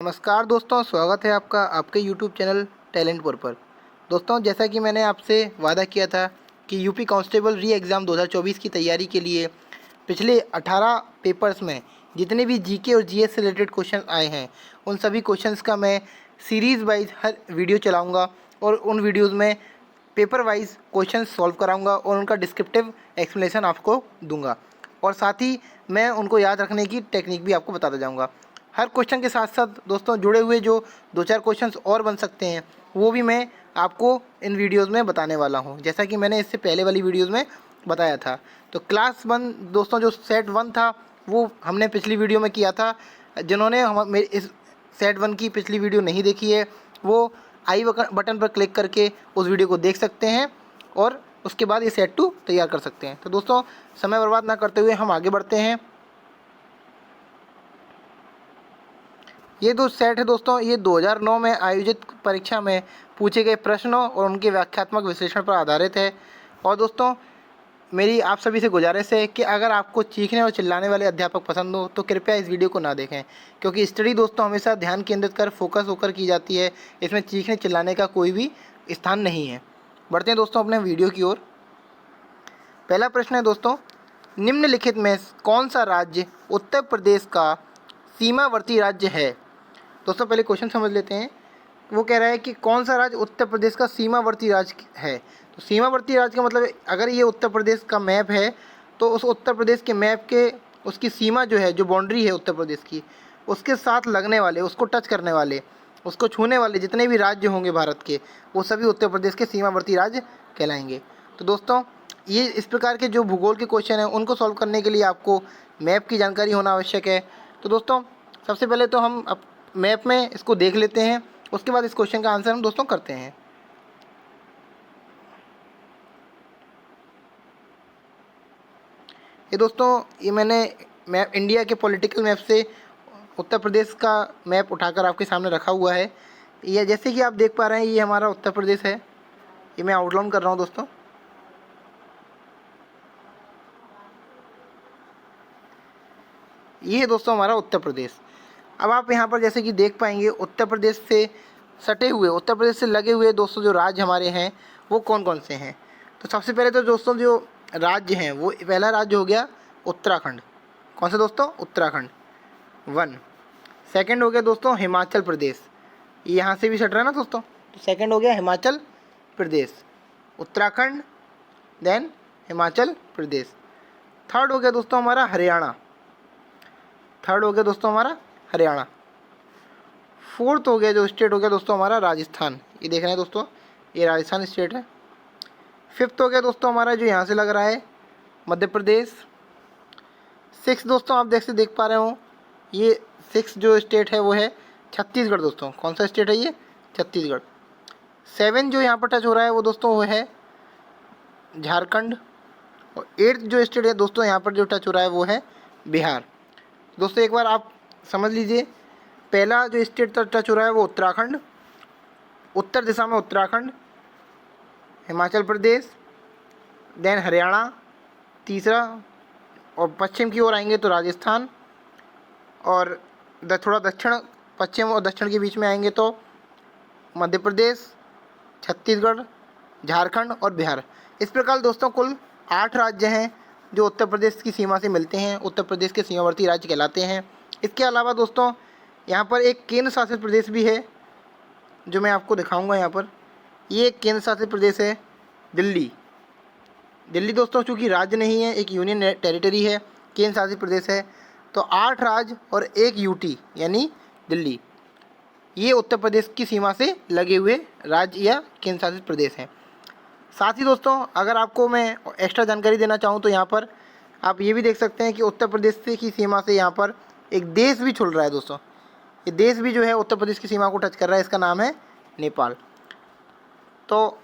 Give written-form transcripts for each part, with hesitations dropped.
नमस्कार दोस्तों, स्वागत है आपका आपके YouTube चैनल टैलेंट पर। दोस्तों, जैसा कि मैंने आपसे वादा किया था कि यूपी कांस्टेबल री एग्ज़ाम 2024 की तैयारी के लिए पिछले 18 पेपर्स में जितने भी जीके और जीएस से रिलेटेड क्वेश्चन आए हैं, उन सभी क्वेश्चंस का मैं सीरीज़ वाइज हर वीडियो चलाऊँगा और उन वीडियोज़ में पेपर वाइज क्वेश्चन सॉल्व कराऊँगा और उनका डिस्क्रिप्टिव एक्सप्लेनेशन आपको दूँगा। और साथ ही मैं उनको याद रखने की टेक्निक भी आपको बताता जाऊँगा। हर क्वेश्चन के साथ साथ दोस्तों जुड़े हुए जो 2-4 क्वेश्चंस और बन सकते हैं, वो भी मैं आपको इन वीडियोज़ में बताने वाला हूँ, जैसा कि मैंने इससे पहले वाली वीडियोज़ में बताया था। तो क्लास 1 दोस्तों जो सेट 1 था, वो हमने पिछली वीडियो में किया था। जिन्होंने मेरे इस सेट 1 की पिछली वीडियो नहीं देखी है, वो आई बटन पर क्लिक करके उस वीडियो को देख सकते हैं और उसके बाद ये सेट 2 तैयार कर सकते हैं। तो दोस्तों, समय बर्बाद ना करते हुए हम आगे बढ़ते हैं। ये जो सेट है दोस्तों, ये 2009 में आयोजित परीक्षा में पूछे गए प्रश्नों और उनके व्याख्यात्मक विश्लेषण पर आधारित है। और दोस्तों, मेरी आप सभी से गुजारिश है कि अगर आपको चीखने और चिल्लाने वाले अध्यापक पसंद हो तो कृपया इस वीडियो को ना देखें, क्योंकि स्टडी दोस्तों हमेशा ध्यान केंद्रित कर फोकस होकर की जाती है। इसमें चीखने चिल्लाने का कोई भी स्थान नहीं है। बढ़ते हैं दोस्तों अपने वीडियो की ओर। पहला प्रश्न है दोस्तों, निम्नलिखित में कौन सा राज्य उत्तर प्रदेश का सीमावर्ती राज्य है? दोस्तों, पहले क्वेश्चन समझ लेते हैं। वो कह रहा है कि कौन सा राज्य उत्तर प्रदेश का सीमावर्ती राज्य है। तो सीमावर्ती राज्य का मतलब, अगर ये उत्तर प्रदेश का मैप है तो उस उत्तर प्रदेश के मैप के उसकी सीमा जो है, जो बाउंड्री है उत्तर प्रदेश की, उसके साथ लगने वाले, उसको टच करने वाले, उसको छूने वाले जितने भी राज्य होंगे भारत के, वो सभी उत्तर प्रदेश के सीमावर्ती राज्य कहलाएंगे। तो दोस्तों, ये इस प्रकार के जो भूगोल के क्वेश्चन हैं, उनको सॉल्व करने के लिए आपको मैप की जानकारी होना आवश्यक है। तो दोस्तों, सबसे पहले तो हम मैप में इसको देख लेते हैं, उसके बाद इस क्वेश्चन का आंसर हम दोस्तों करते हैं। ये दोस्तों, ये मैंने मैप, इंडिया के पॉलिटिकल मैप से उत्तर प्रदेश का मैप उठाकर आपके सामने रखा हुआ है। ये जैसे कि आप देख पा रहे हैं, ये हमारा उत्तर प्रदेश है। ये मैं आउटलाइन कर रहा हूँ दोस्तों। ये है दोस्तों हमारा उत्तर प्रदेश। अब आप यहाँ पर जैसे कि देख पाएंगे, उत्तर प्रदेश से सटे हुए, उत्तर प्रदेश से लगे हुए दोस्तों जो राज्य हमारे हैं, वो कौन कौन से हैं? तो सबसे पहले तो दोस्तों जो राज्य हैं, वो पहला राज्य हो गया उत्तराखंड। कौन सा दोस्तों? उत्तराखंड 1। सेकंड हो गया दोस्तों हिमाचल प्रदेश। ये यहाँ से भी सट रहा है ना दोस्तों, तो सेकंड हो गया हिमाचल प्रदेश। उत्तराखंड, देन हिमाचल प्रदेश। थर्ड हो गया दोस्तों हमारा हरियाणा। थर्ड हो गया दोस्तों हमारा हरियाणा। फोर्थ हो गया जो स्टेट हो गया दोस्तों हमारा राजस्थान। ये देख रहे हैं दोस्तों, ये राजस्थान स्टेट है। फिफ्थ हो गया दोस्तों हमारा जो यहाँ से लग रहा है, मध्य प्रदेश। सिक्स दोस्तों आप देख पा रहे हो, ये सिक्स जो स्टेट है वो है छत्तीसगढ़ दोस्तों। कौन सा स्टेट है ये? छत्तीसगढ़। 7 जो यहाँ पर टच हो रहा है वो दोस्तों वो है झारखंड। और 8 जो स्टेट है दोस्तों यहाँ पर जो टच हो रहा है वो है बिहार। दोस्तों एक बार आप समझ लीजिए, पहला जो स्टेट तक टच हो रहा है वो उत्तराखंड, उत्तर दिशा में उत्तराखंड, हिमाचल प्रदेश, देन हरियाणा तीसरा, और पश्चिम की ओर आएंगे तो राजस्थान, और थोड़ा दक्षिण, पश्चिम और दक्षिण के बीच में आएंगे तो मध्य प्रदेश, छत्तीसगढ़, झारखंड और बिहार। इस प्रकार दोस्तों कुल 8 राज्य हैं जो उत्तर प्रदेश की सीमा से मिलते हैं, उत्तर प्रदेश के सीमावर्ती राज्य कहलाते हैं। इसके अलावा दोस्तों यहाँ पर एक केंद्र शासित प्रदेश भी है, जो मैं आपको दिखाऊंगा यहाँ पर। ये एक केंद्र शासित प्रदेश है दिल्ली। दिल्ली दोस्तों चूँकि राज्य नहीं है, एक यूनियन टेरिटरी है, केंद्र शासित प्रदेश है। तो 8 राज्य और 1 यूटी यानी दिल्ली, ये उत्तर प्रदेश की सीमा से लगे हुए राज्य या केंद्र शासित प्रदेश हैं। साथ ही दोस्तों अगर आपको मैं एक्स्ट्रा जानकारी देना चाहूँ तो यहाँ पर आप ये भी देख सकते हैं कि उत्तर प्रदेश से की सीमा से यहाँ पर एक देश भी छुड़ रहा है दोस्तों। ये देश भी जो है उत्तर प्रदेश की सीमा को टच कर रहा है, इसका नाम है नेपाल। तो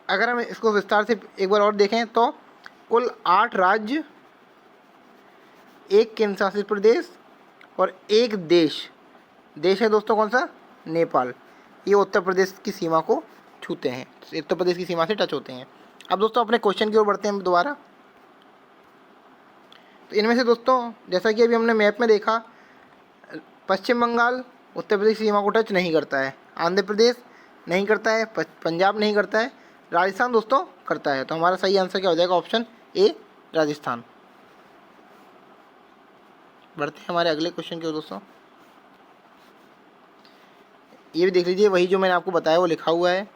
अगर हम इसको विस्तार से एक बार और देखें तो कुल 8 राज्य, 1 केंद्र शासित प्रदेश और 1 देश है दोस्तों। कौन सा? नेपाल। ये उत्तर प्रदेश की सीमा को छूते हैं, उत्तर प्रदेश की सीमा से टच होते हैं। अब दोस्तों अपने क्वेश्चन की ओर बढ़ते हैं दोबारा। तो इनमें से दोस्तों जैसा कि अभी हमने मैप में देखा, पश्चिम बंगाल उत्तर प्रदेश की सीमा को टच नहीं करता है। आंध्र प्रदेश नहीं करता है, पंजाब नहीं करता है, राजस्थान दोस्तों करता है। तो हमारा सही आंसर क्या हो जाएगा? Option A Rajasthan. बढ़ते हैं हमारे अगले क्वेश्चन की ओर दोस्तों। ये भी देख लीजिए, वही जो मैंने आपको बताया वो लिखा हुआ है।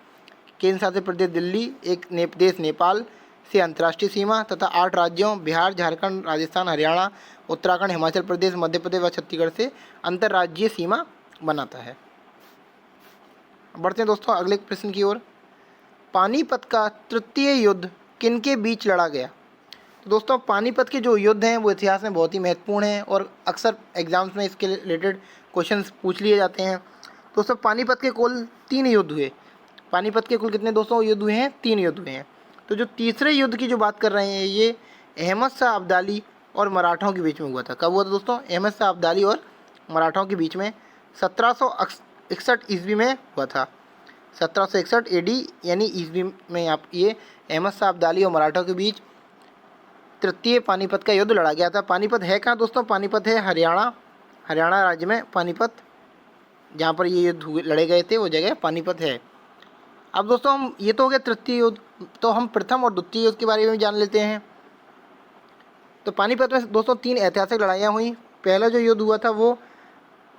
केंद्र शासित प्रदेश दिल्ली, एक देश नेपाल से अंतर्राष्ट्रीय सीमा तथा 8 राज्यों बिहार, झारखंड, राजस्थान, हरियाणा, उत्तराखंड, हिमाचल प्रदेश, मध्य प्रदेश व छत्तीसगढ़ से अंतर्राज्यीय सीमा बनाता है। बढ़ते हैं दोस्तों अगले प्रश्न की ओर। पानीपत का तृतीय युद्ध किनके बीच लड़ा गया? तो दोस्तों पानीपत के जो युद्ध हैं वो इतिहास में बहुत ही महत्वपूर्ण हैं और अक्सर एग्जाम्स में इसके रिलेटेड क्वेश्चंस पूछ लिए जाते हैं। दोस्तों पानीपत के कुल 3 युद्ध हुए। पानीपत के कुल कितने दोस्तों युद्ध हुए हैं? 3 युद्ध हुए हैं। तो जो तीसरे युद्ध की जो बात कर रहे हैं ये अहमद शाह अब्दाली और मराठाओं के बीच में हुआ था। कब हुआ था दोस्तों? अहमद शाह अब्दाली और मराठाओं के बीच में 1761 ईस्वी में हुआ था। 1761 एडी यानी ईस्वी में आप ये अहमद शाह अब्दाली और मराठों के बीच तृतीय पानीपत का युद्ध लड़ा गया था। पानीपत है कहाँ दोस्तों? पानीपत है हरियाणा राज्य में पानीपत, जहाँ पर ये युद्ध लड़े गए थे वो जगह पानीपत है। अब दोस्तों हम ये तो हो गया तृतीय युद्ध, तो हम प्रथम और द्वितीय युद्ध के बारे में जान लेते हैं। तो पानीपत में दोस्तों 3 ऐतिहासिक लड़ाइयाँ हुई। पहला जो युद्ध हुआ था वो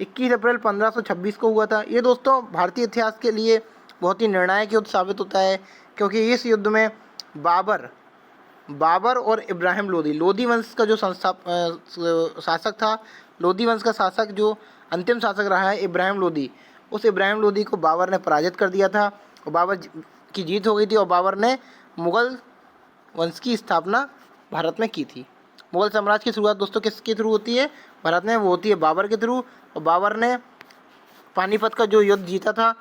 21 अप्रैल 1526 को हुआ था। ये दोस्तों भारतीय इतिहास के लिए बहुत ही निर्णायक युद्ध साबित होता है, क्योंकि इस युद्ध में बाबर और इब्राहिम लोदी वंश का जो शासक था, लोदी वंश का शासक जो अंतिम शासक रहा है इब्राहिम लोदी, उस इब्राहिम लोदी को बाबर ने पराजित कर दिया था और बाबर की जीत हो गई थी और बाबर ने मुग़ल वंश की स्थापना भारत में की थी। मुग़ल साम्राज्य की शुरुआत दोस्तों किसके थ्रू होती है? भारत में वो होती है बाबर के थ्रू। और बाबर ने पानीपत का जो युद्ध जीता था,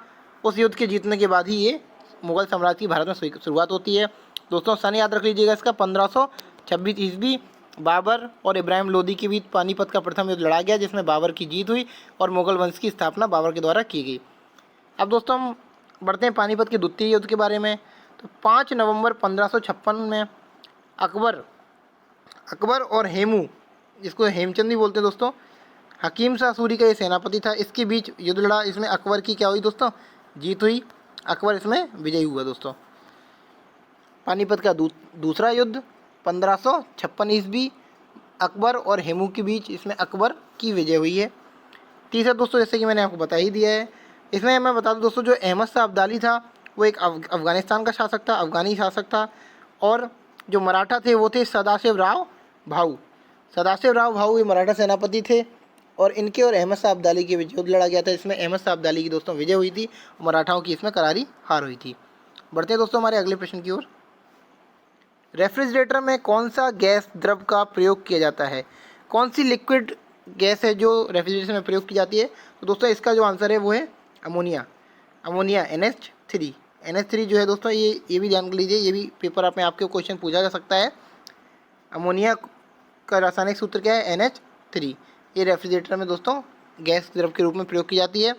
उस युद्ध के जीतने के बाद ही ये मुग़ल साम्राज्य की भारत में शुरुआत होती है। दोस्तों सन याद रख लीजिएगा इसका 1526 ईस्वी बाबर और इब्राहिम लोदी के बीच पानीपत का प्रथम युद्ध लड़ा गया, जिसमें बाबर की जीत हुई और मुग़ल वंश की स्थापना बाबर के द्वारा की गई। अब दोस्तों हम बढ़ते हैं पानीपत के द्वितीय युद्ध के बारे में। तो 5 नवंबर 1556 में अकबर और हेमू, जिसको हेमचंद भी बोलते हैं दोस्तों, हकीम शाह सूरी का ये सेनापति था, इसके बीच युद्ध लड़ा। इसमें अकबर की क्या हुई दोस्तों? जीत हुई। अकबर इसमें विजयी हुआ दोस्तों। पानीपत का दूसरा युद्ध 1556 ईस्वी अकबर और हेमू के बीच, इसमें अकबर की विजय हुई है। तीसरा दोस्तों जैसे कि मैंने आपको बता ही दिया है, इसमें मैं बता दूं दोस्तों जो अहमद शाह अब्दाली था वो एक अफ़गानिस्तान का शासक था, अफ़गानी शासक था। और जो मराठा थे वो थे सदाशिव राव भाऊ ये मराठा सेनापति थे और इनके और अहमद शाह अब्दाली के बीच युद्ध लड़ा गया था। इसमें अहमद शाह अब्दाली की दोस्तों विजय हुई थी, मराठाओं की इसमें करारी हार हुई थी। बढ़ते हैं दोस्तों हमारे अगले प्रश्न की ओर। रेफ्रिजरेटर में कौन सा गैस द्रव का प्रयोग किया जाता है? कौन सी लिक्विड गैस है जो रेफ्रिजरेशन में प्रयोग की जाती है? तो दोस्तों इसका जो आंसर है वो है अमोनिया NH3 जो है दोस्तों, ये भी ध्यान लीजिए, ये भी पेपर में आपके क्वेश्चन पूछा जा सकता है। अमोनिया का रासायनिक सूत्र क्या है? NH3। ये रेफ्रिजरेटर में दोस्तों गैस द्रव के रूप में प्रयोग की जाती है।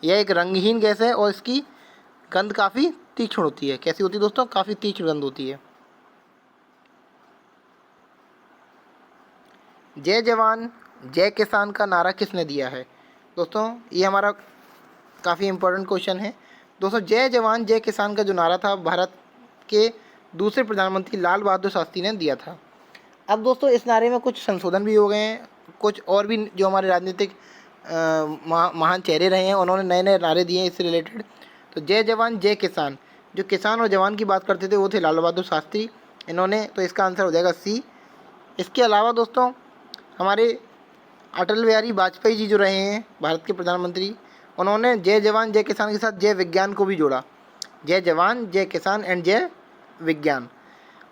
यह एक रंगहीन गैस है और इसकी गंध काफ़ी तीक्ष्ण होती है। कैसी होती है दोस्तों? काफ़ी तीक्ष्ण गंध होती है। जय जवान जय किसान का नारा किसने दिया है? दोस्तों ये हमारा काफ़ी इम्पोर्टेंट क्वेश्चन है दोस्तों। जय जवान जय किसान का जो नारा था भारत के दूसरे प्रधानमंत्री लाल बहादुर शास्त्री ने दिया था। अब दोस्तों इस नारे में कुछ संशोधन भी हो गए हैं, कुछ और भी जो हमारे राजनीतिक महान चेहरे रहे हैं उन्होंने नए नए नारे दिए हैं इससे रिलेटेड। तो जय जवान जय किसान, जो किसान और जवान की बात करते थे वो थे लाल बहादुर शास्त्री, इन्होंने, तो इसका आंसर हो जाएगा सी। इसके अलावा दोस्तों हमारे अटल बिहारी वाजपेयी जी जो रहे हैं भारत के प्रधानमंत्री, उन्होंने जय जवान जय किसान के साथ जय विज्ञान को भी जोड़ा। जय जवान जय किसान एंड जय विज्ञान।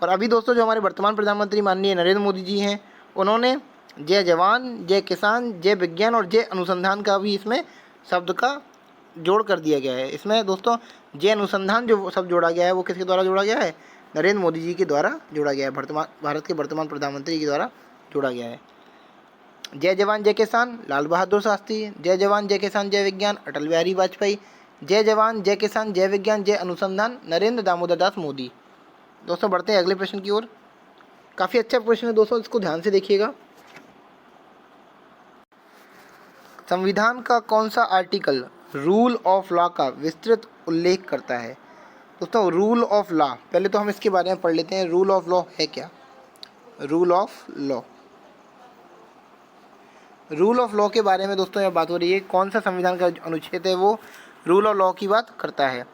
और अभी दोस्तों जो हमारे वर्तमान प्रधानमंत्री माननीय नरेंद्र मोदी जी हैं, उन्होंने जय जवान जय किसान जय विज्ञान और जय अनुसंधान का भी इसमें शब्द का जोड़ कर दिया गया है। इसमें दोस्तों जय अनुसंधान जो शब्द जोड़ा गया है वो किसके द्वारा जोड़ा गया है? नरेंद्र मोदी जी के द्वारा जोड़ा गया है, भारत के वर्तमान प्रधानमंत्री के द्वारा जोड़ा गया है। जय जवान जय किसान लाल बहादुर शास्त्री, जय जवान जय किसान जय विज्ञान अटल बिहारी वाजपेयी, जय जवान जय किसान जय विज्ञान जय अनुसंधान नरेंद्र दामोदर दास मोदी। दोस्तों बढ़ते हैं अगले प्रश्न की ओर। काफ़ी अच्छा प्रश्न है दोस्तों, इसको ध्यान से देखिएगा। संविधान का कौन सा आर्टिकल रूल ऑफ लॉ का विस्तृत उल्लेख करता है? दोस्तों रूल ऑफ लॉ, पहले तो हम इसके बारे में पढ़ लेते हैं। रूल ऑफ लॉ है क्या? Rule of law, rule of law के बारे में दोस्तों यहाँ बात हो रही है। कौन सा संविधान का अनुच्छेद है वो रूल ऑफ लॉ की बात करता है?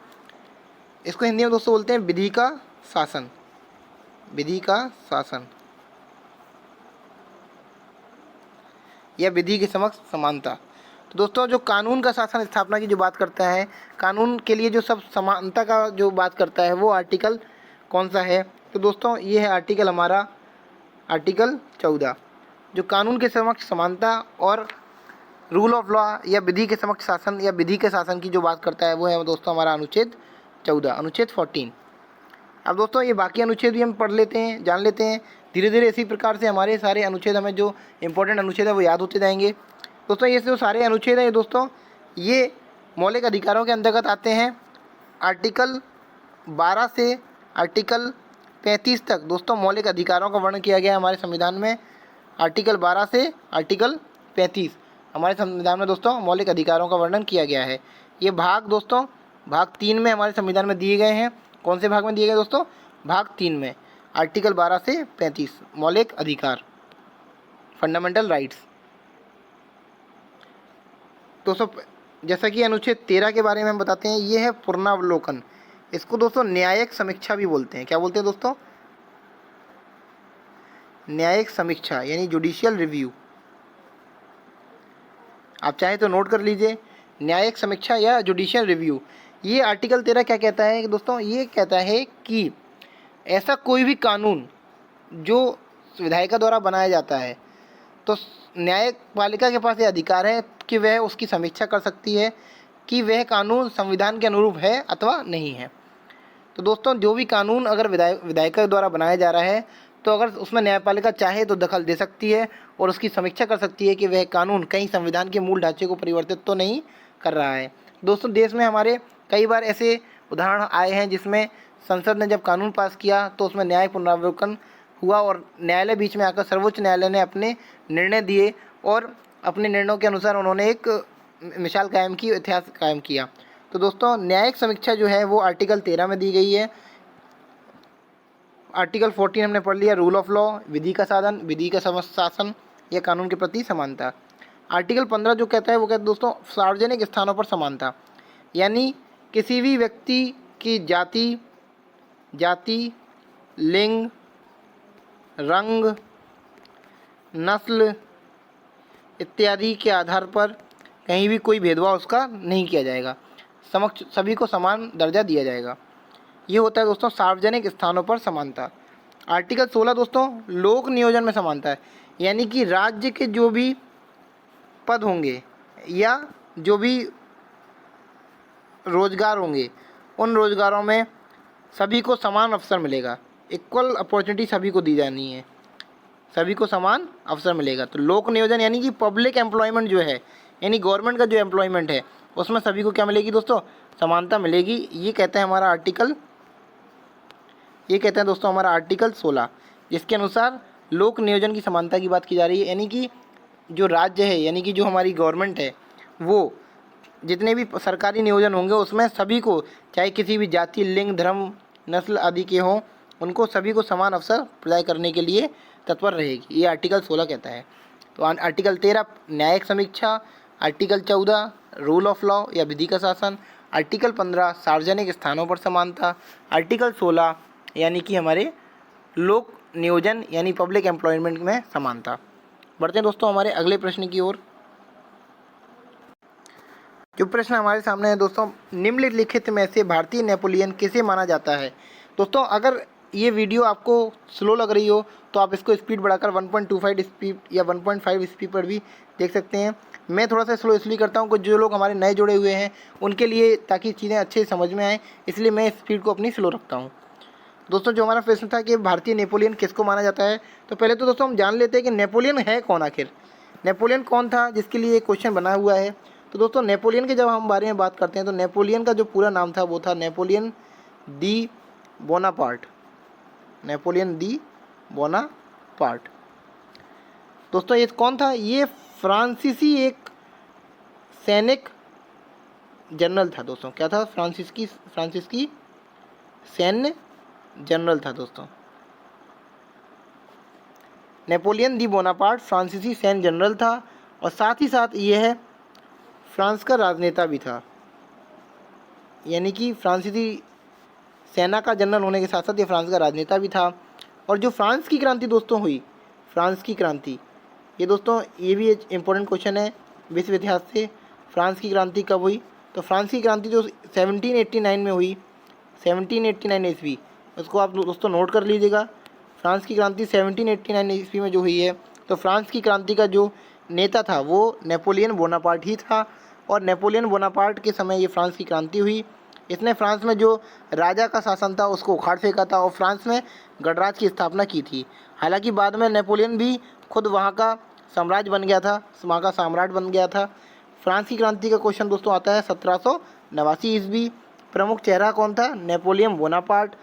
इसको हिंदी में दोस्तों बोलते हैं विधि का शासन। विधि का शासन या विधि के समक्ष समानता। तो दोस्तों जो कानून का शासन स्थापना की जो बात करता है, कानून के लिए जो सब समानता का जो बात करता है, वो आर्टिकल कौन सा है? तो दोस्तों ये है आर्टिकल हमारा आर्टिकल 14, जो कानून के समक्ष समानता और रूल ऑफ लॉ या विधि के समक्ष शासन या विधि के शासन की जो बात करता है, वो है दोस्तों हमारा अनुच्छेद 14, अनुच्छेद 14। अब दोस्तों ये बाकी अनुच्छेद भी हम पढ़ लेते हैं, जान लेते हैं। धीरे धीरे इसी प्रकार से हमारे सारे अनुच्छेद, हमें जो इंपॉर्टेंट अनुच्छेद है वो याद होते जाएंगे। दोस्तों ये जो सारे अनुच्छेद हैं दोस्तों, ये मौलिक अधिकारों के अंतर्गत आते हैं। आर्टिकल 12 से आर्टिकल 35 तक दोस्तों मौलिक अधिकारों का वर्णन किया गया है हमारे संविधान में। आर्टिकल 12 से आर्टिकल 35 हमारे संविधान में दोस्तों मौलिक अधिकारों का वर्णन किया गया है। ये भाग दोस्तों भाग 3 में हमारे संविधान में दिए गए हैं। कौन से भाग में दिए गए दोस्तों? भाग 3 में, आर्टिकल 12 से 35 मौलिक अधिकार, फंडामेंटल राइट्स। दोस्तों जैसा कि अनुच्छेद 13 के बारे में हम बताते हैं, ये है पुनरावलोकन। इसको दोस्तों न्यायिक समीक्षा भी बोलते हैं। क्या बोलते हैं दोस्तों? न्यायिक समीक्षा यानी जुडिशियल रिव्यू। आप चाहे तो नोट कर लीजिए, न्यायिक समीक्षा या जुडिशियल रिव्यू। ये आर्टिकल 13 क्या कहता है कि दोस्तों, ये कहता है कि ऐसा कोई भी कानून जो विधायिका द्वारा बनाया जाता है, तो न्यायपालिका के पास ये अधिकार है कि वह उसकी समीक्षा कर सकती है कि वह कानून संविधान के अनुरूप है अथवा नहीं है। तो दोस्तों जो भी कानून अगर विधायिका द्वारा बनाया जा रहा है, तो अगर उसमें न्यायपालिका चाहे तो दखल दे सकती है और उसकी समीक्षा कर सकती है कि वह कानून कहीं संविधान के मूल ढांचे को परिवर्तित तो नहीं कर रहा है। दोस्तों देश में हमारे कई बार ऐसे उदाहरण आए हैं जिसमें संसद ने जब कानून पास किया तो उसमें न्याय पुनरावलोकन हुआ और न्यायालय बीच में आकर सर्वोच्च न्यायालय ने अपने निर्णय दिए और अपने निर्णयों के अनुसार उन्होंने एक मिसाल कायम की, इतिहास कायम किया। तो दोस्तों न्यायिक समीक्षा जो है वो आर्टिकल 13 में दी गई है। आर्टिकल 14 हमने पढ़ लिया, रूल ऑफ लॉ, विधि का साधन, विधि का समक्ष शासन या कानून के प्रति समानता। आर्टिकल 15 जो कहता है वो कहता है दोस्तों सार्वजनिक स्थानों पर समानता, यानी किसी भी व्यक्ति की जाति, लिंग, रंग, नस्ल इत्यादि के आधार पर कहीं भी कोई भेदभाव उसका नहीं किया जाएगा, समक्ष सभी को समान दर्जा दिया जाएगा। ये होता है दोस्तों सार्वजनिक स्थानों पर समानता। आर्टिकल 16 दोस्तों लोक नियोजन में समानता है, यानी कि राज्य के जो भी पद होंगे या जो भी रोजगार होंगे, उन रोजगारों में सभी को समान अवसर मिलेगा, इक्वल अपॉर्चुनिटी सभी को दी जानी है, सभी को समान अवसर मिलेगा। तो लोक नियोजन यानी कि पब्लिक एम्प्लॉयमेंट जो है, यानी गवर्नमेंट का जो एम्प्लॉयमेंट है, उसमें सभी को क्या मिलेगी दोस्तों? समानता मिलेगी। ये कहता है हमारा आर्टिकल, ये कहते हैं दोस्तों हमारा आर्टिकल 16, जिसके अनुसार लोक नियोजन की समानता की बात की जा रही है। यानी कि जो राज्य है, यानी कि जो हमारी गवर्नमेंट है, वो जितने भी सरकारी नियोजन होंगे उसमें सभी को, चाहे किसी भी जाति, लिंग, धर्म, नस्ल आदि के हों, उनको सभी को समान अवसर प्रदान करने के लिए तत्पर रहेगी। ये आर्टिकल 16 कहता है। तो आर्टिकल 13 न्यायिक समीक्षा, आर्टिकल 14 रूल ऑफ लॉ या विधि का शासन, आर्टिकल 15 सार्वजनिक स्थानों पर समानता, आर्टिकल 16 यानी कि हमारे लोक नियोजन यानी पब्लिक एम्प्लॉयमेंट में समानता। बढ़ते हैं दोस्तों हमारे अगले प्रश्न की ओर। जो प्रश्न हमारे सामने है दोस्तों, निम्नलिखित में से भारतीय नेपोलियन किसे माना जाता है? दोस्तों अगर ये वीडियो आपको स्लो लग रही हो तो आप इसको स्पीड बढ़ाकर 1.25 स्पीड या 1.5 स्पीड पर भी देख सकते हैं। मैं थोड़ा सा स्लो इसलिए करता हूँ कि जो लोग हमारे नए जुड़े हुए हैं उनके लिए, ताकि चीज़ें अच्छे समझ में आएँ, इसलिए मैं स्पीड को अपनी स्लो रखता हूँ। दोस्तों जो हमारा प्रश्न था कि भारतीय नेपोलियन किसको माना जाता है, तो पहले तो दोस्तों हम जान लेते हैं कि नेपोलियन है कौन। आखिर नेपोलियन कौन था जिसके लिए क्वेश्चन बना हुआ है? तो दोस्तों नेपोलियन के जब हम बारे में बात करते हैं तो नेपोलियन का जो पूरा नाम था वो था नेपोलियन दी बोनापार्ट। नेपोलियन दी बोनापार्ट। दोस्तों ये कौन था? ये फ्रांसीसी एक सैनिक जनरल था दोस्तों? क्या था? फ्रांसीसी सैन्य जनरल था दोस्तों। नेपोलियन दी बोनापार्ट फ्रांसीसी सैन्य जनरल था और साथ ही साथ ये है फ्रांस का राजनेता भी था, यानी कि फ्रांसीसी सेना का जनरल होने के साथ साथ ये फ्रांस का राजनेता भी था। और जो फ्रांस की क्रांति दोस्तों हुई, फ्रांस की क्रांति, ये दोस्तों ये भी एक इम्पोर्टेंट क्वेश्चन है विश्व इतिहास से। फ्रांस की क्रांति कब हुई? तो फ्रांस की क्रांति जो 1789 में हुई, 1789 ईस्वी, उसको आप दोस्तों नोट कर लीजिएगा। फ्रांस की क्रांति 1789 ईस्वी में जो हुई है, तो फ्रांस की क्रांति का जो नेता था वो नेपोलियन बोनापार्ट ही था। और नेपोलियन बोनापार्ट के समय ये फ्रांस की क्रांति हुई। इसने फ्रांस में जो राजा का शासन था उसको उखाड़ फेंका था और फ्रांस में गणराज्य की स्थापना की थी। हालांकि बाद में नेपोलियन भी खुद वहाँ का साम्राज्य बन गया था, वहाँ का सम्राट बन गया था। फ्रांस की क्रांति का क्वेश्चन दोस्तों आता है 1789 ईस्वी। प्रमुख चेहरा कौन था? Napoleon Bonaparte.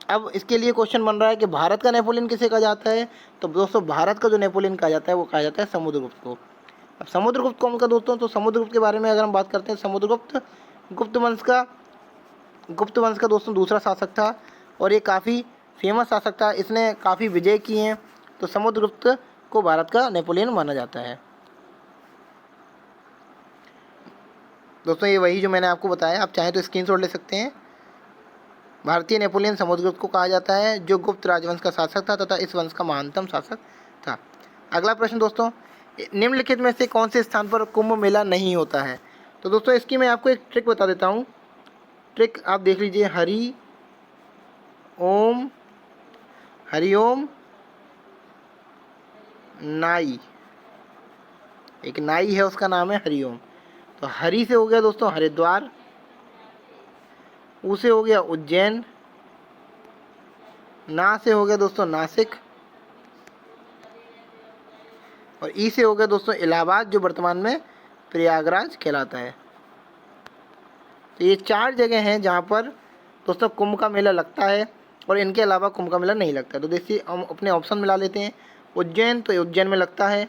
अब इसके लिए क्वेश्चन बन रहा है कि भारत का नेपोलियन किसे कहा जाता है? तो दोस्तों भारत का जो नेपोलियन कहा जाता है वो कहा जाता है समुद्रगुप्त को। अब समुद्रगुप्त कौन का दोस्तों? तो समुद्रगुप्त के बारे में अगर हम बात करते हैं, समुद्रगुप्त गुप्त वंश का दोस्तों दूसरा शासक था और ये काफ़ी फेमस शासक था। इसने काफ़ी विजय किए हैं, तो समुद्रगुप्त को भारत का नेपोलियन माना जाता है। दोस्तों ये वही जो मैंने आपको बताया, आप चाहें तो स्क्रीनशॉट ले सकते हैं। भारतीय नेपोलियन समुद्रगुप्त को कहा जाता है, जो गुप्त राजवंश का शासक था तथा इस वंश का महानतम शासक था। अगला प्रश्न दोस्तों, निम्नलिखित में से कौन से स्थान पर कुंभ मेला नहीं होता है? तो दोस्तों इसकी मैं आपको एक ट्रिक बता देता हूँ। ट्रिक आप देख लीजिए। हरि ओम नाई, एक नाई है उसका नाम है हरिओम। तो हरि से हो गया दोस्तों हरिद्वार, ऊ से हो गया उज्जैन, ना से हो गया दोस्तों नासिक और ई से हो गया दोस्तों इलाहाबाद, जो वर्तमान में प्रयागराज कहलाता है। तो ये 4 जगह हैं जहाँ पर दोस्तों कुंभ का मेला लगता है और इनके अलावा कुंभ का मेला नहीं लगता है। तो देखिए हम अपने ऑप्शन मिला लेते हैं। उज्जैन, तो उज्जैन में लगता है,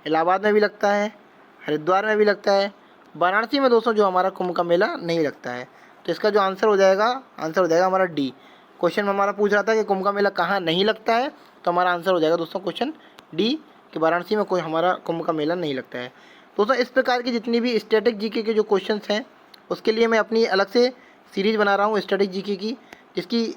इलाहाबाद में भी लगता है, हरिद्वार में भी लगता है, वाराणसी में दोस्तों जो हमारा कुंभ का मेला नहीं लगता है। तो इसका जो आंसर हो जाएगा हमारा डी। क्वेश्चन में हमारा पूछ रहा था कि कुंभ का मेला कहाँ नहीं लगता है, तो हमारा आंसर हो जाएगा दोस्तों क्वेश्चन डी कि वाराणसी में कोई हमारा कुंभ का मेला नहीं लगता है। दोस्तों इस प्रकार की जितनी भी स्टैटिक जीके के जो क्वेश्चन हैं उसके लिए मैं अपनी अलग से सीरीज़ बना रहा हूँ स्टैटिक जीके की, जिसकी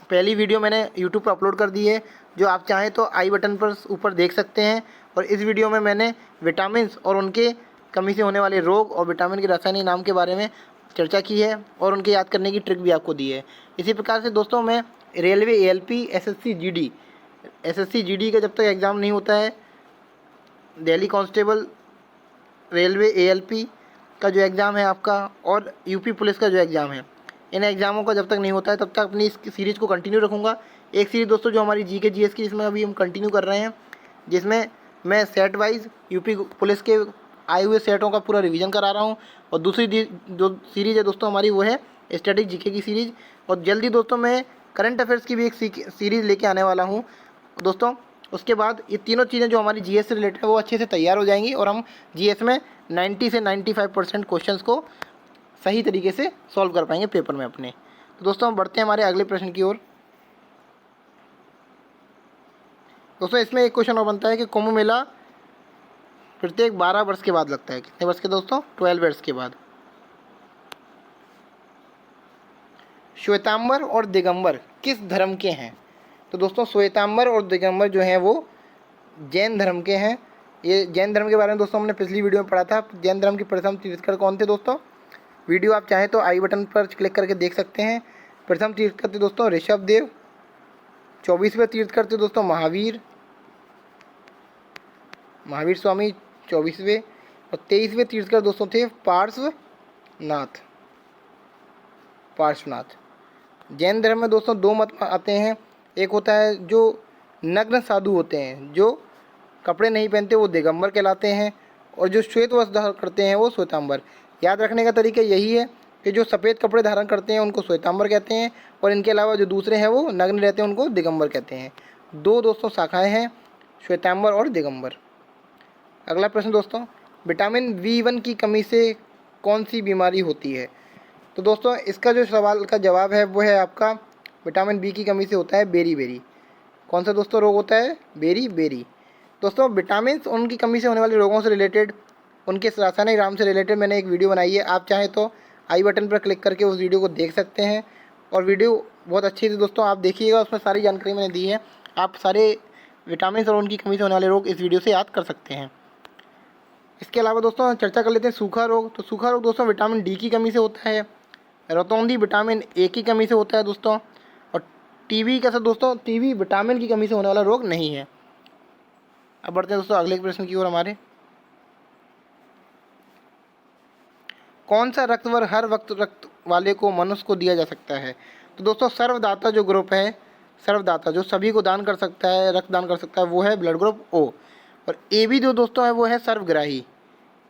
पहली वीडियो मैंने यूट्यूब पर अपलोड कर दी है, जो आप चाहें तो आई बटन पर ऊपर देख सकते हैं। और इस वीडियो में मैंने विटामिन और उनके कमी से होने वाले रोग और विटामिन के रासायनिक नाम के बारे में चर्चा की है और उनके याद करने की ट्रिक भी आपको दी है। इसी प्रकार से दोस्तों मैं रेलवे ALP SSC GD का जब तक एग्ज़ाम नहीं होता है, दिल्ली कांस्टेबल, रेलवे ALP का जो एग्ज़ाम है आपका और यूपी पुलिस का जो एग्ज़ाम है, इन एग्ज़ामों का जब तक नहीं होता है तब तक अपनी इस सीरीज़ को कंटिन्यू रखूँगा। एक सीरीज़ दोस्तों जो हमारी GK GS की, जिसमें अभी हम कंटिन्यू कर रहे हैं, जिसमें मैं सेट वाइज यूपी पुलिस के आए हुए सेटों का पूरा रिवीजन करा रहा हूँ। और दूसरी जो सीरीज़ है दोस्तों हमारी वो है स्टैटिक जीके की सीरीज़। और जल्दी दोस्तों मैं करंट अफेयर्स की भी एक सीरीज़ लेके आने वाला हूँ दोस्तों। उसके बाद ये तीनों चीज़ें जो हमारी GS से रिलेटेड है वो अच्छे से तैयार हो जाएंगी और हम GS में 90 से 95% क्वेश्चंस को सही तरीके से सॉल्व कर पाएंगे पेपर में अपने। तो दोस्तों हम बढ़ते हैं हमारे अगले प्रश्न की ओर। दोस्तों इसमें एक क्वेश्चन और बनता है कि कुंभ मेला प्रत्येक 12 वर्ष के बाद लगता है। कितने वर्ष के दोस्तों? 12 वर्ष के बाद। श्वेतांबर और दिगंबर किस धर्म के हैं? तो दोस्तों श्वेतांबर और दिगंबर जो हैं वो जैन धर्म के हैं। ये जैन धर्म के बारे में दोस्तों हमने पिछली वीडियो में पढ़ा था। जैन धर्म के प्रथम तीर्थंकर कौन थे दोस्तों? वीडियो आप चाहें तो आई बटन पर क्लिक करके देख सकते हैं। प्रथम तीर्थंकर थे दोस्तों ऋषभदेव। 24वें तीर्थंकर थे दोस्तों महावीर स्वामी 24वें। और 23वें तीर्थंकर दोस्तों थे पार्श्वनाथ। जैन धर्म में दोस्तों 2 मत आते हैं। एक होता है जो नग्न साधु होते हैं, जो कपड़े नहीं पहनते, वो दिगंबर कहलाते हैं, और जो श्वेत वस्त्र धारण करते हैं वो श्वेतांबर। याद रखने का तरीका यही है कि जो सफ़ेद कपड़े धारण करते हैं उनको श्वेतांबर कहते हैं और इनके अलावा जो दूसरे हैं वो नग्न रहते हैं उनको दिगंबर कहते हैं। 2 दोस्तों शाखाएँ हैं, श्वेतांबर और दिगंबर। अगला प्रश्न दोस्तों, विटामिन B1 की कमी से कौन सी बीमारी होती है? तो दोस्तों इसका जो सवाल का जवाब है वो है आपका विटामिन बी की कमी से होता है बेरी बेरी। कौन सा दोस्तों रोग होता है? Berry berry. दोस्तों विटामिन उनकी कमी से होने वाले रोगों से रिलेटेड, उनके रासायनिक नाम से रिलेटेड मैंने एक वीडियो बनाई है। आप चाहें तो आई बटन पर क्लिक करके उस वीडियो को देख सकते हैं। और वीडियो बहुत अच्छी थी दोस्तों, आप देखिएगा, उसमें सारी जानकारी मैंने दी है। आप सारे विटामिन और उनकी कमी से होने वाले रोग इस वीडियो से याद कर सकते हैं। इसके अलावा दोस्तों चर्चा कर लेते हैं सूखा रोग। तो सूखा रोग दोस्तों विटामिन डी की कमी से होता है। रतौंधी विटामिन ए की कमी से होता है दोस्तों। और टीबी कैसा दोस्तों? टीबी विटामिन की कमी से होने वाला रोग नहीं है। अब बढ़ते हैं दोस्तों अगले प्रश्न की ओर हमारे। कौन सा रक्तवर्ग हर वक्त रक्त वाले को मनुष्य को दिया जा सकता है? तो दोस्तों सर्वदाता जो ग्रुप है, सर्वदाता जो सभी को दान कर सकता है, रक्त दान कर सकता है, वो है ब्लड ग्रुप ओ। और ए बी जो दोस्तों है वो है सर्वग्राही।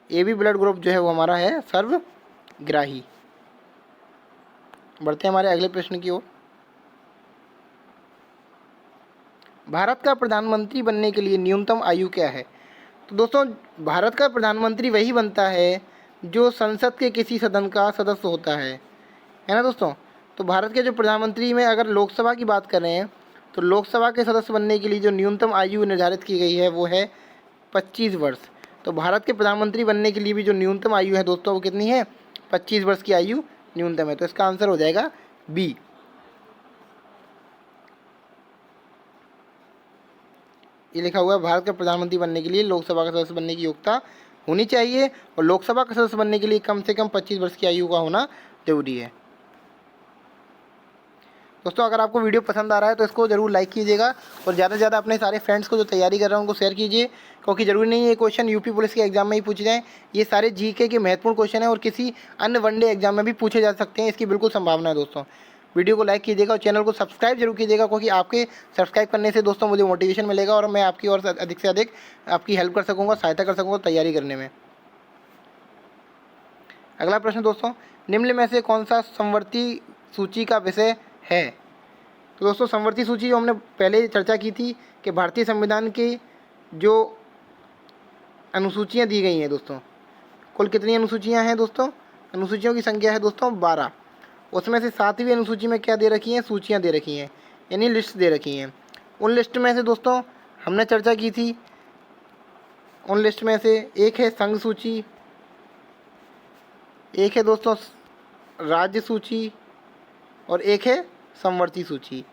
ए बी ब्लड ग्रुप जो है वो हमारा है सर्वग्राही। बढ़ते हैं हमारे अगले प्रश्न की ओर। भारत का प्रधानमंत्री बनने के लिए न्यूनतम आयु क्या है? तो दोस्तों भारत का प्रधानमंत्री वही बनता है जो संसद के किसी सदन का सदस्य होता है ना दोस्तों। तो भारत के जो प्रधानमंत्री में अगर लोकसभा की बात करें तो लोकसभा के सदस्य बनने के लिए जो न्यूनतम आयु निर्धारित की गई है वो है 25 वर्ष। तो भारत के प्रधानमंत्री बनने के लिए भी जो न्यूनतम आयु है दोस्तों वो कितनी है? 25 वर्ष की आयु न्यूनतम है। तो इसका आंसर हो जाएगा बी। ये लिखा हुआ है भारत का प्रधानमंत्री बनने के लिए लोकसभा का सदस्य बनने की योग्यता होनी चाहिए और लोकसभा का सदस्य बनने के लिए कम से कम 25 वर्ष की आयु का होना जरूरी है। दोस्तों अगर आपको वीडियो पसंद आ रहा है तो इसको ज़रूर लाइक कीजिएगा और ज़्यादा से ज़्यादा अपने सारे फ्रेंड्स को जो तैयारी कर रहे हैं उनको शेयर कीजिए, क्योंकि ज़रूरी नहीं है ये क्वेश्चन यूपी पुलिस के एग्जाम में ही पूछे जाएँ। ये सारे जीके के महत्वपूर्ण क्वेश्चन हैं और किसी अन्य वनडे एग्जाम में भी पूछे जा सकते हैं, इसकी बिल्कुल संभावना है। दोस्तों वीडियो को लाइक कीजिएगा और चैनल को सब्सक्राइब जरूर कीजिएगा, क्योंकि आपके सब्सक्राइब करने से दोस्तों मुझे मोटिवेशन मिलेगा और मैं आपकी और अधिक से अधिक आपकी हेल्प कर सकूँगा, सहायता कर सकूँगा तैयारी करने में। अगला प्रश्न दोस्तों, निम्न में से कौन सा समवर्ती सूची का विषय है? तो दोस्तों समवर्ती सूची जो हमने पहले चर्चा की थी कि भारतीय संविधान की जो अनुसूचियाँ दी गई हैं दोस्तों, कुल कितनी अनुसूचियाँ हैं दोस्तों? अनुसूचियों की संख्या है दोस्तों 12। उसमें से 7वीं अनुसूची में क्या दे रखी हैं? सूचियाँ दे रखी हैं, यानी लिस्ट दे रखी हैं। उन लिस्ट में से दोस्तों हमने चर्चा की थी, उन लिस्ट में से एक है संघ सूची, एक है दोस्तों राज्य सूची और एक है समवर्ती सूची।